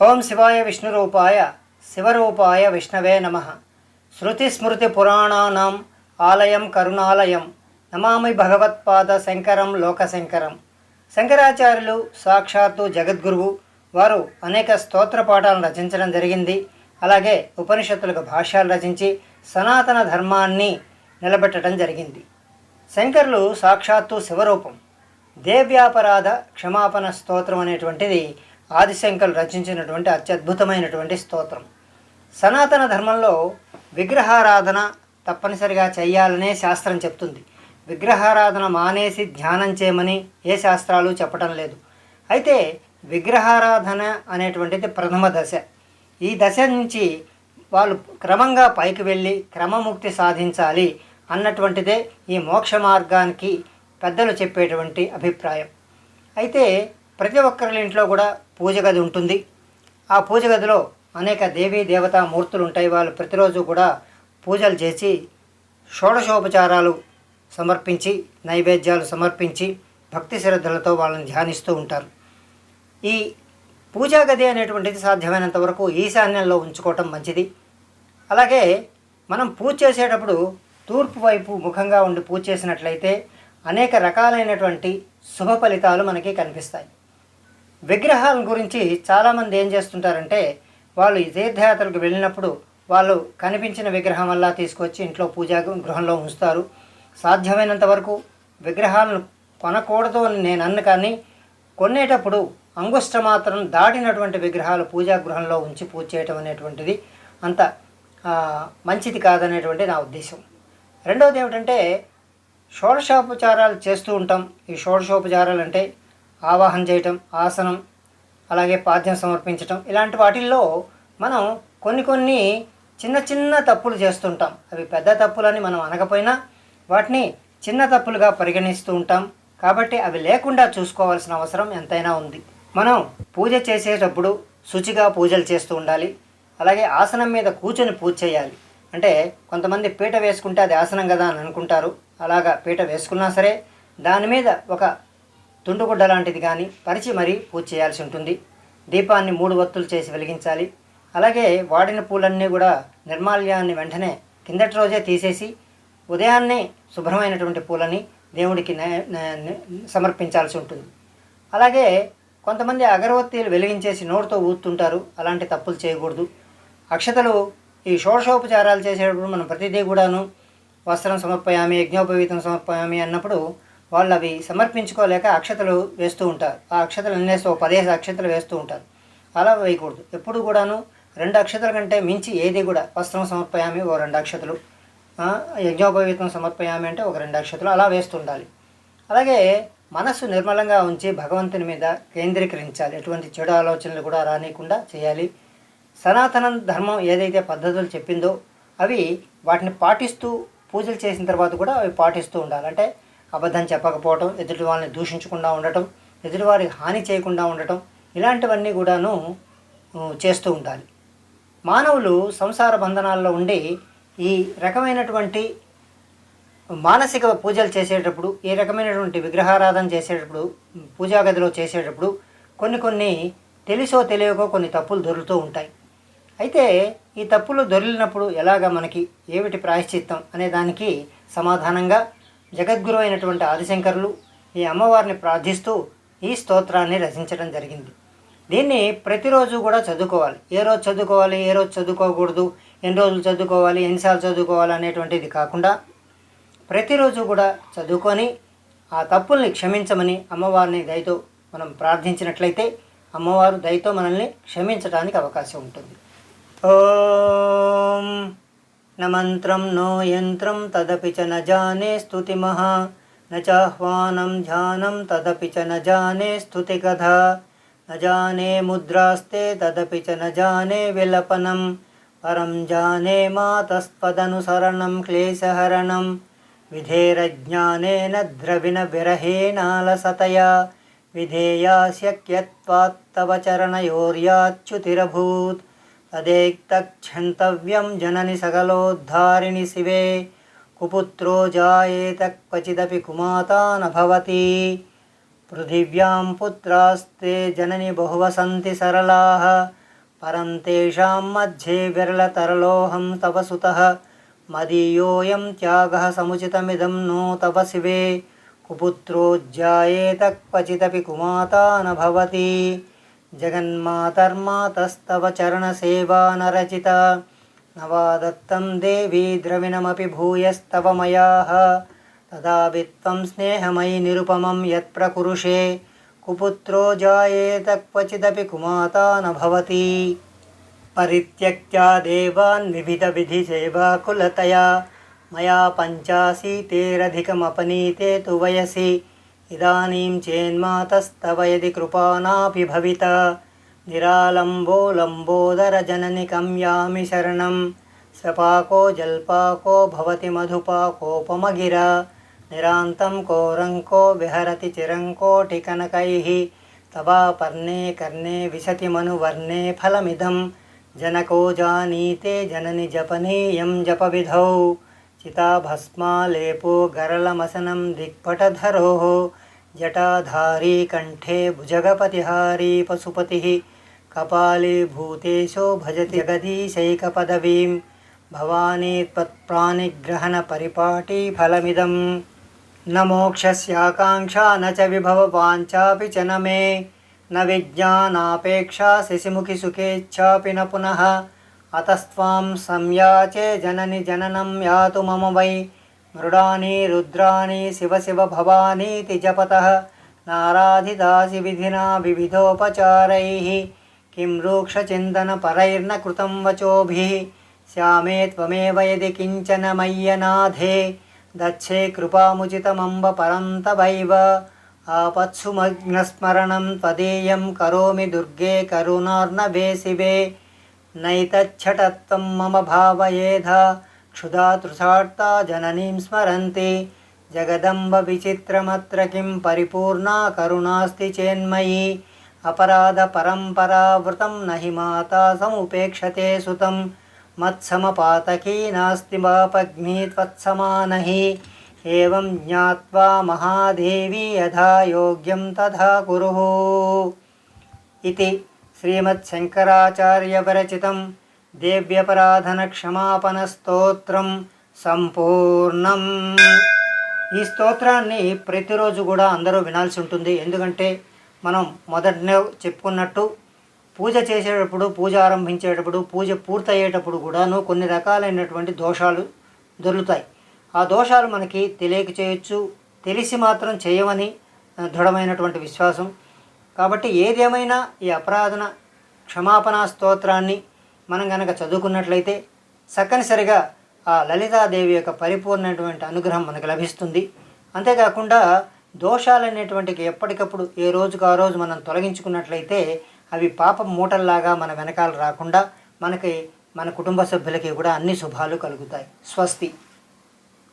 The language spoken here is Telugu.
ఓం శివాయ విష్ణురూపాయ శివరూపాయ విష్ణవే నమః. శృతిస్మృతిపురాణానాం ఆలయం కరుణాలయం నమామి భగవత్పాద శంకరం లోకశంకరం. శంకరాచార్యులు సాక్షాత్తు జగద్గురువు. వారు అనేక స్తోత్ర పాఠాలను రచించడం జరిగింది. అలాగే ఉపనిషత్తులకు భాష్యాలు రచించి సనాతన ధర్మాన్ని నిలబెట్టడం జరిగింది. శంకరులు సాక్షాత్తు శివరూపం. దేవ్యాపరాధ క్షమాపణ స్తోత్రం అనేటువంటిది ఆదిశంకరులు రచించినటువంటి అత్యద్భుతమైనటువంటి స్తోత్రం. సనాతన ధర్మంలో విగ్రహారాధన తప్పనిసరిగా చేయాలనే శాస్త్రం చెప్తుంది. విగ్రహారాధన మానేసి ధ్యానం చేయమని ఏ శాస్త్రాలు చెప్పడం లేదు. అయితే విగ్రహారాధన అనేటువంటిది ప్రథమ దశ. ఈ దశ నుంచి వాళ్ళు క్రమంగా పైకి వెళ్ళి క్రమముక్తి సాధించాలి అన్నటువంటిదే ఈ మోక్ష మార్గానికి పెద్దలు చెప్పేటువంటి అభిప్రాయం. అయితే ప్రతి ఒక్కరి ఇంట్లో కూడా పూజ గది ఉంటుంది. ఆ పూజ గదిలో అనేక దేవీ దేవతా మూర్తులు ఉంటాయి. వాళ్ళు ప్రతిరోజు కూడా పూజలు చేసి షోడశోపచారాలు సమర్పించి నైవేద్యాలు సమర్పించి భక్తి శ్రద్ధలతో వాళ్ళని ధ్యానిస్తూ ఉంటారు. ఈ పూజా గది అనేటువంటిది సాధ్యమైనంత వరకు ఈశాన్యంలో ఉంచుకోవటం మంచిది. అలాగే మనం పూజ చేసేటప్పుడు తూర్పు వైపు ముఖంగా ఉండి పూజ చేసినట్లయితే అనేక రకాలైనటువంటి శుభ ఫలితాలు మనకి కనిపిస్తాయి. విగ్రహాల గురించి చాలామంది ఏం చేస్తుంటారంటే, వాళ్ళు తీర్థయాత్రలకు వెళ్ళినప్పుడు వాళ్ళు కనిపించిన విగ్రహం వల్ల తీసుకొచ్చి ఇంట్లో పూజా గృహంలో ఉంచుతారు. సాధ్యమైనంత వరకు విగ్రహాలను కొనకూడదు అని నేను అన్ను, కానీ కొనేటప్పుడు అంగుష్ట మాత్రం దాటినటువంటి విగ్రహాలు పూజా గృహంలో ఉంచి పూజ చేయటం అనేటువంటిది అంత మంచిది కాదనేటువంటి నా ఉద్దేశం. రెండవది ఏమిటంటే, షోడశోపచారాలు చేస్తూ ఉంటాం. ఈ షోడశోపచారాలు అంటే ఆవాహన చేయటం, ఆసనం, అలాగే పాద్యం సమర్పించటం, ఇలాంటి వాటిల్లో మనం కొన్ని చిన్న చిన్న తప్పులు చేస్తుంటాం. అవి పెద్ద తప్పులని మనం అనకపోయినా వాటిని చిన్న తప్పులుగా పరిగణిస్తూ ఉంటాం. కాబట్టి అవి లేకుండా చూసుకోవాల్సిన అవసరం ఎంతైనా ఉంది. మనం పూజ చేసేటప్పుడు శుచిగా పూజలు చేస్తూ ఉండాలి. అలాగే ఆసనం మీద కూర్చొని పూజ చేయాలి. అంటే కొంతమంది పీట వేసుకుంటే అది ఆసనం కదా అని అనుకుంటారు. అలాగా పీట వేసుకున్నా సరే దాని మీద ఒక తుండుగుడ్డ లాంటిది కానీ పరిచి మరీ పూజ చేయాల్సి ఉంటుంది. దీపాన్ని 3 వత్తులు చేసి వెలిగించాలి. అలాగే వాడిన పూలన్నీ కూడా నిర్మాల్యాన్ని వెంటనే కిందటి రోజే తీసేసి ఉదయాన్నే శుభ్రమైనటువంటి పూలని దేవుడికి సమర్పించాల్సి ఉంటుంది. అలాగే కొంతమంది అగరవత్తీలు వెలిగించేసి నోటితో ఊతుంటారు. అలాంటి తప్పులు చేయకూడదు. అక్షతలు ఈ షోడశోపచారాలు చేసేటప్పుడు మనం ప్రతిదీ కూడాను వస్త్రం సమర్పయామి, యజ్ఞోపవీతం సమర్పయామి అన్నప్పుడు వాళ్ళు అవి సమర్పించుకోలేక అక్షతలు వేస్తూ ఉంటారు. ఆ అక్షతలు అన్నేసి 15 అక్షతలు వేస్తూ ఉంటారు. అలా వేయకూడదు. ఎప్పుడు కూడాను 2 అక్షతల కంటే మించి ఏది కూడా వస్త్రం సమర్పయామి ఒక 2 అక్షతలు, యజ్ఞోపవీతం సమర్పయామి అంటే ఒక 2 అక్షతలు అలా వేస్తుండాలి. అలాగే మనస్సు నిర్మలంగా ఉంచి భగవంతుని మీద కేంద్రీకరించాలి. ఎటువంటి చెడు ఆలోచనలు కూడా రానియకుండా చేయాలి. సనాతన ధర్మం ఏదైతే పద్ధతులు చెప్పిందో అవి వాటిని పాటిస్తూ పూజలు చేసిన తర్వాత కూడా అవి పాటిస్తూ ఉండాలి. అంటే అబద్ధం చెప్పకపోవటం, ఎదుటి వాళ్ళని దూషించకుండా ఉండటం, ఎదుటివారికి హాని చేయకుండా ఉండటం, ఇలాంటివన్నీ కూడాను చేస్తూ ఉండాలి. మానవులు సంసార బంధనాల్లో ఉండి ఈ రకమైనటువంటి మానసిక పూజలు చేసేటప్పుడు, ఈ రకమైనటువంటి విగ్రహారాధన చేసేటప్పుడు, పూజా గదిలో చేసేటప్పుడు కొన్ని తెలిసో తెలియకో కొన్ని తప్పులు దొరుకుతూ ఉంటాయి. అయితే ఈ తప్పులు దొరికినప్పుడు ఎలాగా మనకి ఏమిటి ప్రాయశ్చిత్తం అనే దానికి సమాధానంగా జగద్గురు అయినటువంటి ఆదిశంకరులు ఈ అమ్మవారిని ప్రార్థిస్తూ ఈ స్తోత్రాన్ని రచించడం జరిగింది. దీన్ని ప్రతిరోజు కూడా చదువుకోవాలి. ఏ రోజు చదువుకోవాలి, ఏ రోజు చదువుకోకూడదు, ఎన్ని రోజులు చదువుకోవాలి, ఎన్నిసార్లు చదువుకోవాలి అనేటువంటిది కాకుండా ప్రతిరోజు కూడా చదువుకొని ఆ తప్పుల్ని క్షమించమని అమ్మవారిని దయతో మనం ప్రార్థించినట్లయితే అమ్మవారు దయతో మనల్ని క్షమించడానికి అవకాశం ఉంటుంది. ఓం న మంత్రం నో యంత్రం తదపి చ న జానే స్తుతిమః న చాహ్వానం ధ్యానం తదపి చ న జానే స్తుతి కథా న జానే ముద్రాస్తే తదపి చ న జానే విలపనం పరం జానే మాతస్పదనుసరణం క్లేశహరణం విధేరజ్ఞానేన ద్రవిణ విరహేనాలసతయా విధేయాస్యక్యత్వాత్తవ చరణయోర్యాచ్యుతిరభూత్ తదేక్తక్షంతవ్యం జనని సకలోద్ధారిణి శివే కుపుత్రో జాయేత క్వచిదపి కుమాతా నభవతి పృథివ్యాం పుత్రాస్తే జనని బహువసంతి సరళాః పరం తేషాం మధ్యే విరళతరలోహం తవ సుతః మదీయోయం త్యాగః సముచితమిదం నో తవ శివే కుపుత్రోజ్జాయేత క్వచిదపి కుమాతా న భవతి జగన్మాతర్మాతస్తవ చరణసేవా నరచిత నవా దత్తం దేవీ ద్రవిణమపి భూయస్తవ మయాః తదా విత్వం స్నేహమయి నిరుపమం యత్ప్రకురుషే కుపుత్రో జాయేత క్వచిదపి కుమాతా న భవతి పరిత్యక్త్యా దేవాన్ వివిధ విధి సేవాకులతయా మయా పంచాశీతేరధికమపనీతే తు వయసి ఇదానీం చేన్మాతస్తవ యది కృపానాపి భవిత నిరాలంబో లంబోదర జనని కమ్యామి శరణం స్వపాకో జల్పాకో భవతి మధుపాకోపమగిర నిరాంతం కోరంకో విహరతి చిరంకోటికనకైః తవాపర్ణే కర్ణే విశతి మనువర్ణే ఫలమిదం జనకో జానీతే జనని జపనీయం జపవిధౌ చితాభస్మాలేపో గరళమసనం దిక్పటధరోః జటాధారీ కంఠే భుజగపతిహారీ పశుపతిః కపాలే భూతేశో భజతి జగదీశైకపదవీం భవానీ త్వత్ప్రాణిగ్రహణ పరిపాటీ ఫలమిదం న మోక్షస్యాకాంక్షా న చ విభవవాంఛాపి చ న మే న విజ్ఞానాపేక్షా శశిముఖి సుఖేచ్ఛాపి న పునః అతస్త్వాం సంయాచే జనని జననం యాతు మమ వై మృడాని రుద్రాని శివ శివ భవానీతి జపతః నారాధితాసి విధినా వివిధోపచారైః కిం రూక్షచిందన పరైర్న కృతం వచోభిః శ్యామే త్వమేవ యది కించన మయ్యనాథే దచ్చే కృపాముచితమంబ పరంతవైవ ఆపత్సుమగ్నస్మరణం త్వదీయం కరోమి దుర్గే కరుణార్ణవే శివే నైతచ్చటత్వం మమ భావయేధా క్షుధా తృషార్తా జననీం స్మరంతి జగదంబ విచిత్రమత్ర కిం పరిపూర్ణా కరుణాస్తి చేన్మయీ అపరాధ పరంపరావృతం నహి మాతా సముపేక్షతే సుతం మత్సమపాతకీ నాస్తి వాపగ్ని త్వత్సమానహి ఏవం జ్ఞాత్వా మహాదేవీ యథా యోగ్యం తథా కురుః ఇతి శ్రీమత్శంకరాచార్యవిరచితం దేవ్యపరాధన క్షమాపణ స్తోత్రం సంపూర్ణం. ఈ స్తోత్రాన్ని ప్రతిరోజు కూడా అందరూ వినాల్సి ఉంటుంది. ఎందుకంటే మనం మొదటనే చెప్పుకున్నట్టు పూజ చేసేటప్పుడు, పూజ ఆరంభించేటప్పుడు, పూజ పూర్తయ్యేటప్పుడు కూడాను కొన్ని రకాలైనటువంటి దోషాలు దొరుకుతాయి. ఆ దోషాలు మనకి తెలియక చేయొచ్చు, తెలిసి మాత్రం చేయమని దృఢమైనటువంటి విశ్వాసం. కాబట్టి ఏదేమైనా ఈ అపరాధన క్షమాపణ స్తోత్రాన్ని మనం కనుక చదువుకున్నట్లయితే చక్కనిసరిగా ఆ లలితాదేవి యొక్క పరిపూర్ణమైనటువంటి అనుగ్రహం మనకు లభిస్తుంది. అంతేకాకుండా దోషాలనేటువంటికి ఎప్పటికప్పుడు ఏ రోజుకు ఆ రోజు మనం తొలగించుకున్నట్లయితే అవి పాప మూటల్లాగా మన వెనకాల రాకుండా మనకి, మన కుటుంబ సభ్యులకి కూడా అన్ని శుభాలు కలుగుతాయి. స్వస్తి.